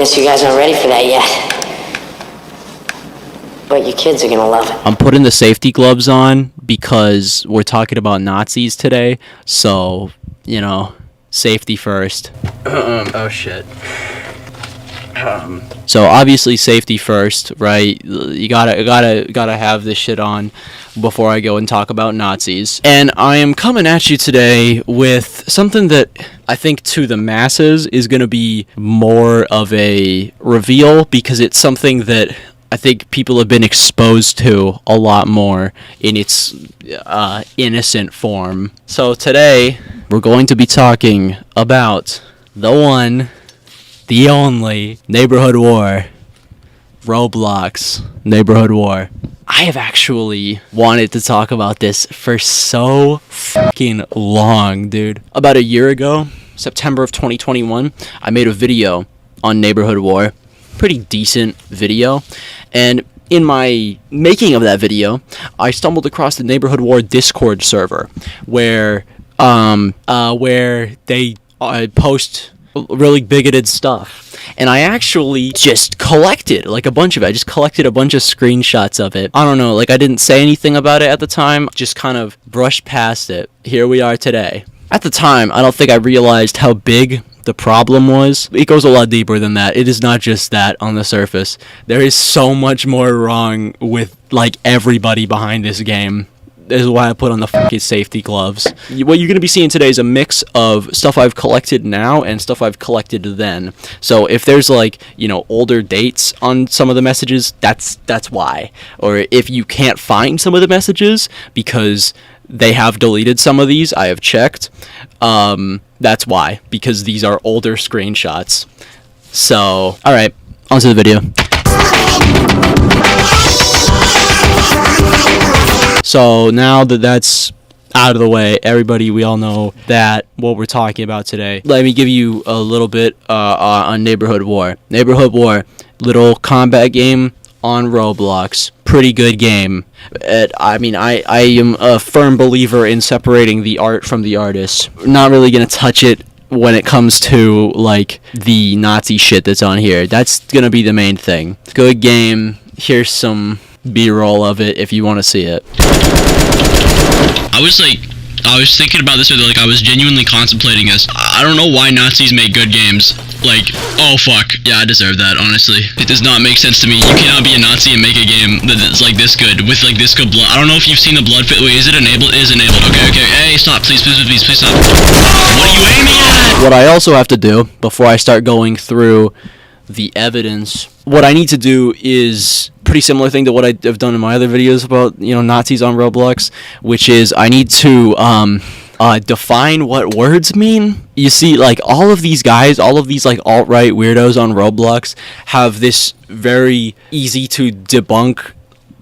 guess you guys aren't ready for that yet. But your kids are gonna love it. I'm putting the safety gloves on because we're talking about Nazis today, so, you know, safety first. Oh shit. So obviously safety first, right? You gotta have this shit on before I go and talk about Nazis. And I am coming at you today with something that I think to the masses is gonna be more of a reveal, because it's something that I think people have been exposed to a lot more in its innocent form. So today we're going to be talking about the one, the only neighborhood war, Roblox neighborhood war. I have actually wanted to talk about this for so fucking long, dude. About a year ago, September of 2021, I made a video on neighborhood war. Pretty decent video. And in my making of that video, I stumbled across the neighborhood war Discord server where they post really bigoted stuff, and I actually just collected like a bunch of it. I just collected a bunch of screenshots of it. I don't know, like I didn't say anything about it at the time, just kind of brushed past it. Here we are today. At the time, I don't think I realized how big the problem was. It goes a lot deeper than that. It is not just that on the surface. There is so much more wrong with like everybody behind this game. This is why I put on the fucking safety gloves. What you're going to be seeing today is a mix of stuff I've collected now and stuff I've collected then. So if there's like, you know, older dates on some of the messages, that's why. Or if you can't find some of the messages because they have deleted some of these, I have checked, that's why. Because these are older screenshots. So, alright, on to the video. So now that that's out of the way, everybody, we all know that what we're talking about today. Let me give you a little bit on Neighborhood War. Neighborhood War, little combat game on Roblox. Pretty good game. I mean, I am a firm believer in separating the art from the artist. Not really gonna touch it when it comes to like the Nazi shit that's on here. That's gonna be the main thing. Good game. Here's some B-roll of it if you want to see it. I was thinking about this, like I was genuinely contemplating this. I don't know why Nazis make good games. Like, oh fuck, yeah, I deserve that, honestly. It does not make sense to me. You cannot be a Nazi and make a game that is like this good, with like this good blood. I don't know if you've seen the blood fit. Wait, is it enabled? It is enabled. Okay, hey, stop, please stop. What are you aiming at? What I also have to do before I start going through the evidence, what I need to do is pretty similar thing to what I've done in my other videos about, you know, Nazis on Roblox, which is I need to define what words mean. You see, like all of these guys, all of these like alt-right weirdos on Roblox have this very easy to debunk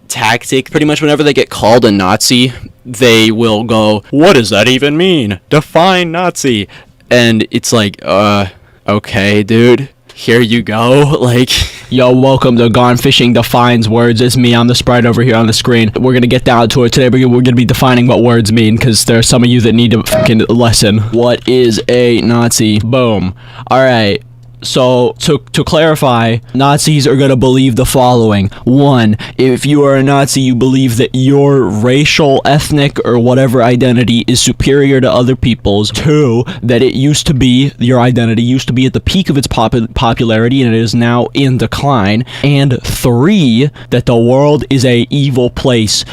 tactic. Pretty much whenever they get called a Nazi, they will go, "What does that even mean? Define Nazi." And it's like, okay, dude. Here you go, like, yo, welcome to Gone Fishing Defines Words. It's me, I'm the sprite over here on the screen. We're gonna get down to it today. We're gonna be defining what words mean, because there are some of you that need a fucking lesson. What is a Nazi? Boom. Alright. So, to clarify, Nazis are going to believe the following. 1, if you are a Nazi, you believe that your racial, ethnic, or whatever identity is superior to other people's. 2, that it used to be, your identity used to be at the peak of its popularity and it is now in decline. And 3, that the world is a evil place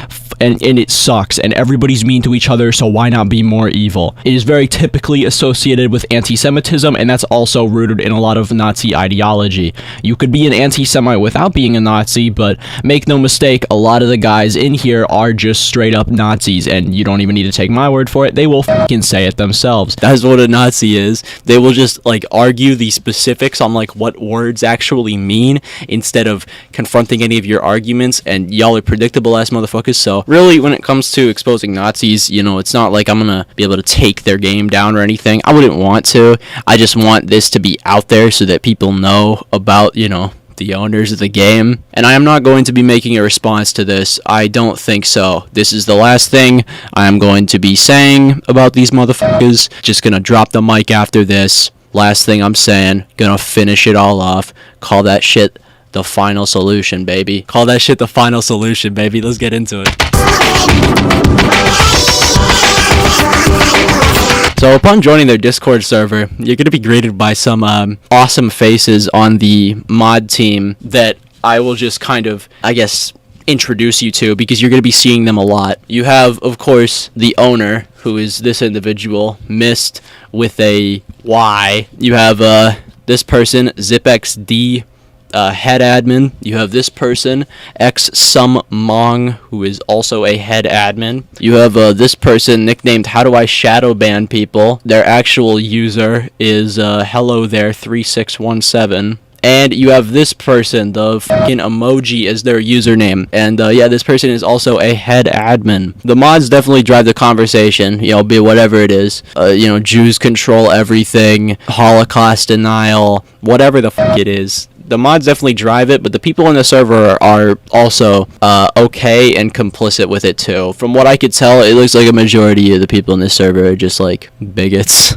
and it sucks and everybody's mean to each other, so why not be more evil? It is very typically associated with anti-Semitism, and that's also rooted in a lot of Nazi ideology. You could be an anti-Semite without being a Nazi, but make no mistake, a lot of the guys in here are just straight up Nazis, and you don't even need to take my word for it. They will fucking say it themselves. That's what a Nazi is. They will just like argue the specifics on like what words actually mean instead of confronting any of your arguments, and y'all are predictable ass motherfuckers. So really, when it comes to exposing Nazis, you know, it's not like I'm gonna be able to take their game down or anything. I wouldn't want to. I just want this to be out there so that people know about, you know, the owners of the game. And I am not going to be making a response to this. I don't think so. This is the last thing I am going to be saying about these motherfuckers. Just gonna drop the mic after this. last thing I'm saying, gonna finish it all off. Call that shit the final solution, baby. Call that shit the final solution, baby. Let's get into it. So upon joining their Discord server, you're going to be greeted by some awesome faces on the mod team that I will just kind of, I guess, introduce you to, because you're going to be seeing them a lot. You have, of course, the owner, who is this individual, Mist with a Y. You have this person, ZipXD, head admin. You have this person, XSumMong, who is also a head admin. You have this person nicknamed How Do I Shadow Ban People. Their actual user is Hello There 3617. And you have this person, the fucking emoji as their username. And yeah, this person is also a head admin. The mods definitely drive the conversation, you know, be whatever it is. You know, Jews control everything, Holocaust denial, whatever the fuck it is. The mods definitely drive it, but the people in the server are also okay and complicit with it too. From what I could tell, it looks like a majority of the people in this server are just like bigots.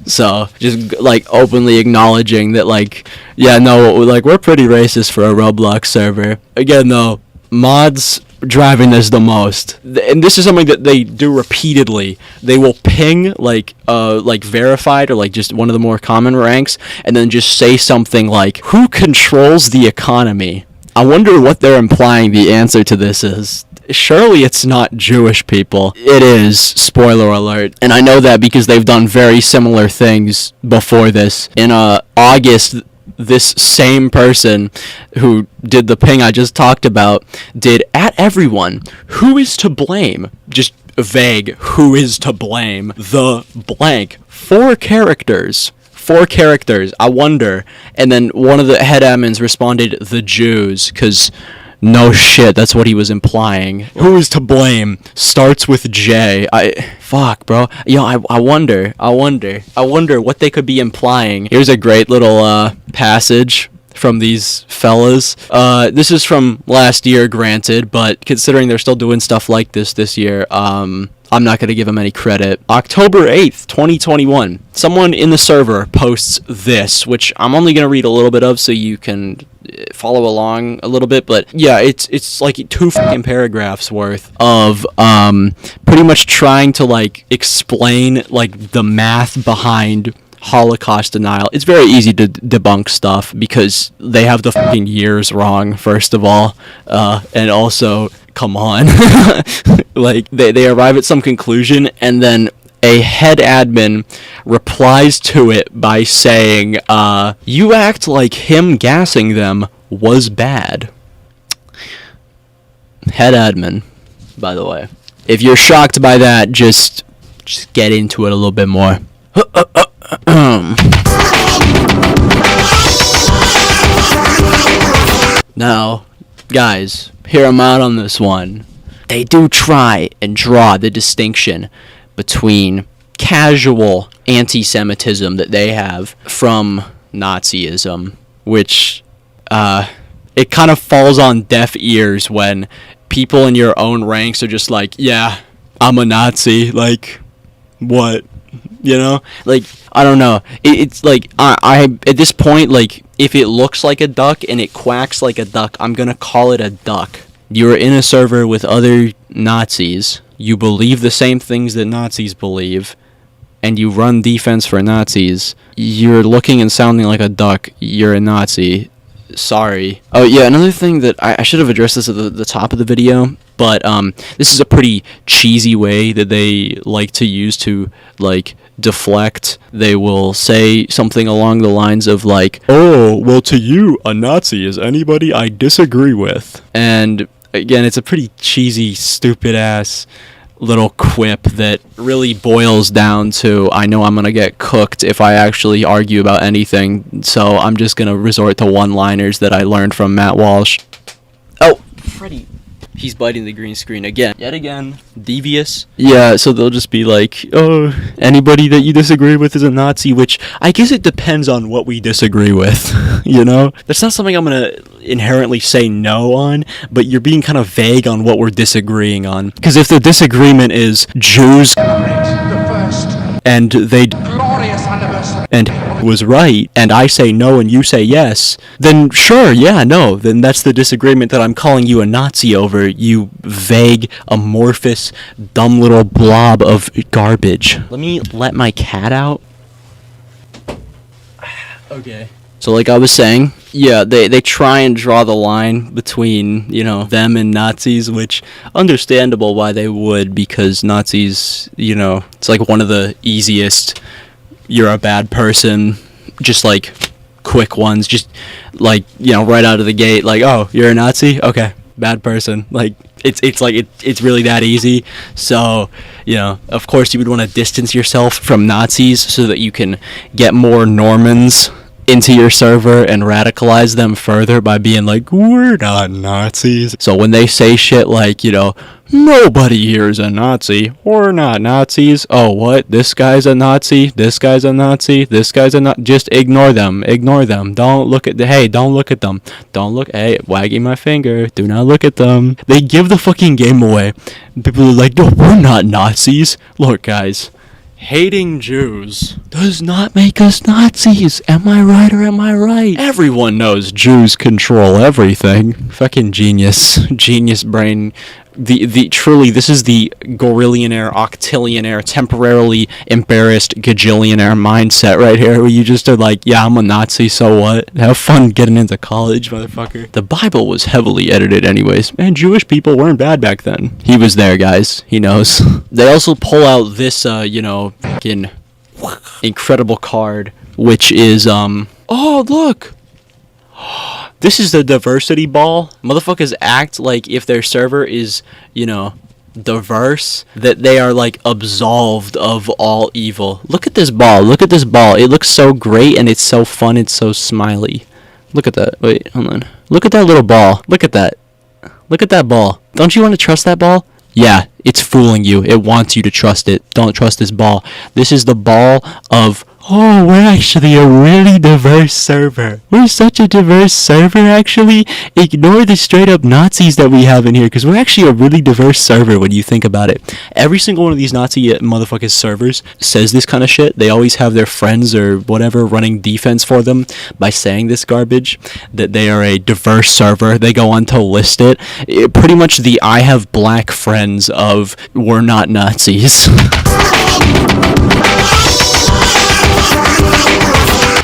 So just like openly acknowledging that, like, yeah, no, like, we're pretty racist for a Roblox server. Again, though, mods driving this the most, and this is something that they do repeatedly. They will ping like verified or like just one of the more common ranks, and then just say something like, who controls the economy? I wonder what they're implying the answer to this is. Surely it's not Jewish people. It is, spoiler alert. And I know that because they've done very similar things before this. In August, this same person who did the ping I just talked about did at everyone. Who is to blame? Just vague. Who is to blame? The blank. 4 characters. 4 characters. I wonder. And then one of the head admins responded, the Jews, because no shit, that's what he was implying. Who is to blame? Starts with J. Fuck, bro. Yo, I wonder what they could be implying. Here's a great little passage from these fellas. This is from last year, granted, but considering they're still doing stuff like this year, I'm not going to give them any credit. October 8th, 2021. Someone in the server posts this, which I'm only going to read a little bit of so you can follow along a little bit, but yeah, it's like 2 fucking paragraphs worth of pretty much trying to like explain like the math behind Holocaust denial. It's very easy to debunk stuff because they have the fucking years wrong, first of all, and also, come on. Like, they arrive at some conclusion, and then a head admin replies to it by saying, you act like him gassing them was bad. Head admin, by the way. If you're shocked by that, just get into it a little bit more. Now, guys, hear them out on this one. They do try and draw the distinction between casual anti-Semitism that they have from Nazism, which it kind of falls on deaf ears when people in your own ranks are just like, yeah, I'm a Nazi, like, what? You know? Like, I don't know. It's like, I at this point, like, if it looks like a duck and it quacks like a duck, I'm gonna call it a duck. You're in a server with other Nazis, you believe the same things that Nazis believe, and you run defense for Nazis. You're looking and sounding like a duck. You're a Nazi. Sorry. Oh yeah, another thing that I should have addressed this at the top of the video, but this is a pretty cheesy way that they like to use to, like, deflect. They will say something along the lines of like, oh, well, to you, a Nazi is anybody I disagree with. And again, it's a pretty cheesy, stupid ass little quip that really boils down to, I know I'm gonna get cooked if I actually argue about anything, so I'm just gonna resort to one-liners that I learned from Matt Walsh. Oh, Freddy. He's biting the green screen again. Yet again. Devious. Yeah, so they'll just be like, oh, anybody that you disagree with is a Nazi, which I guess it depends on what we disagree with, you know? That's not something I'm gonna inherently say no on, but you're being kind of vague on what we're disagreeing on. Because if the disagreement is Jews and they... Glorious anniversary. and was right, and I say no and you say yes, then sure, yeah, no, then that's the disagreement that I'm calling you a Nazi over, you vague, amorphous, dumb little blob of garbage. Let me let my cat out. Okay. So like I was saying, yeah, they try and draw the line between, you know, them and Nazis, which understandable why they would, because Nazis, you know, it's like one of the easiest, you're a bad person, just like quick ones, just like, you know, right out of the gate, like, oh, you're a Nazi? Okay, bad person. Like, it's really that easy. So, you know, of course you would want to distance yourself from Nazis so that you can get more Normans into your server and radicalize them further by being like, we're not Nazis. So when they say shit like, you know, nobody here is a Nazi, we're not Nazis, oh what, this guy's a Nazi, this guy's a Nazi, this guy's a Nazi, just ignore them, don't look at don't look at them, hey, wagging my finger, do not look at them. They give the fucking game away. People are like, no, we're not Nazis. Look guys, hating Jews does not make us Nazis. Am I right or am I right? Everyone knows Jews control everything. Fucking genius. Genius brain. Truly, this is the gorillionaire, octillionaire, temporarily embarrassed gajillionaire mindset right here, where you just are like, yeah, I'm a Nazi, so what? Have fun getting into college, motherfucker. The Bible was heavily edited anyways. Man, Jewish people weren't bad back then. He was there, guys. He knows. They also pull out this, you know, fucking incredible card, which is, oh, look! This is the diversity ball. Motherfuckers act like if their server is, you know, diverse, that they are like absolved of all evil. Look at this ball. Look at this ball. It looks so great and it's so fun. It's so smiley. Look at that. Wait, hold on. Look at that little ball. Look at that. Look at that ball. Don't you want to trust that ball? Yeah, it's fooling you. It wants you to trust it. Don't trust this ball. This is the ball of, oh, we're actually a really diverse server. We're such a diverse server, actually. Ignore the straight up Nazis that we have in here, because we're actually a really diverse server when you think about it. Every single one of these Nazi motherfuckers servers says this kind of shit. They always have their friends or whatever running defense for them by saying this garbage, that they are a diverse server. They go on to list it. Pretty much the I have black friends of we're not Nazis.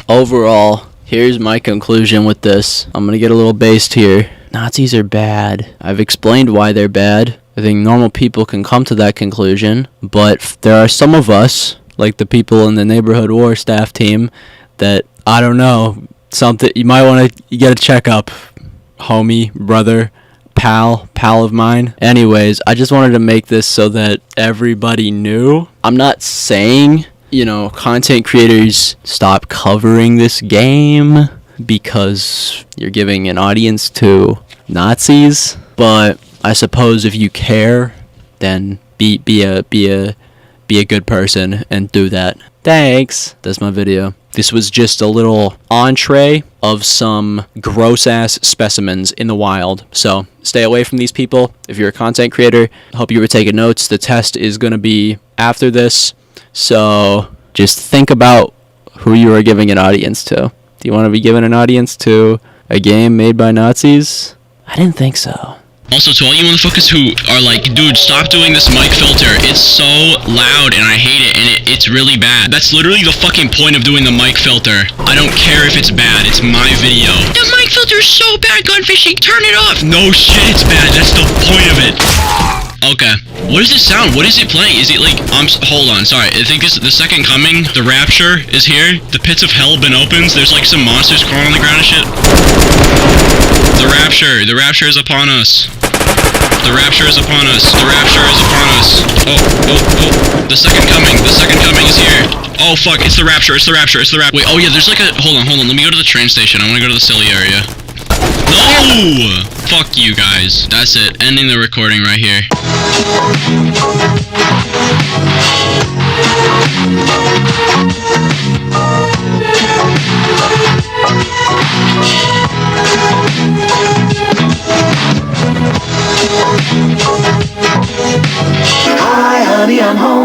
Overall, here's my conclusion with this. I'm gonna get a little based here. Nazis are bad. I've explained why they're bad. I think normal people can come to that conclusion, but there are some of us, like the people in the neighborhood war staff team, that, I don't know, something, you might want to get a checkup, homie, brother, pal of mine. Anyways, I just wanted to make this so that everybody knew. I'm not saying, you know, content creators stop covering this game because you're giving an audience to Nazis, but I suppose if you care, then be a good person and do that. Thanks. That's my video. This was just a little entree of some gross-ass specimens in the wild. So stay away from these people. If you're a content creator, I hope you were taking notes. The test is going to be after this. So just think about who you are giving an audience to. Do you want to be giving an audience to a game made by Nazis? I didn't think so. Also, to all you motherfuckers who are like, dude, stop doing this mic filter. It's so loud and I hate it, and it's really bad. That's literally the fucking point of doing the mic filter. I don't care if it's bad. It's my video. The mic filter is so bad, Gunfishy. Turn it off. No shit, it's bad. That's the point of it. Okay. What does this sound? What is it playing? Is it like, hold on, sorry. I think this, the second coming, the rapture is here. The pits of hell been opens. There's like some monsters crawling on the ground and shit. The rapture is upon us. The rapture is upon us. The rapture is upon us. Oh. The second coming is here. Oh fuck, it's the rapture. Wait, oh yeah, there's like a, hold on. Let me go to the train station. I want to go to the silly area. No! Fuck you guys. That's it. Ending the recording right here. Hi, honey, I'm home.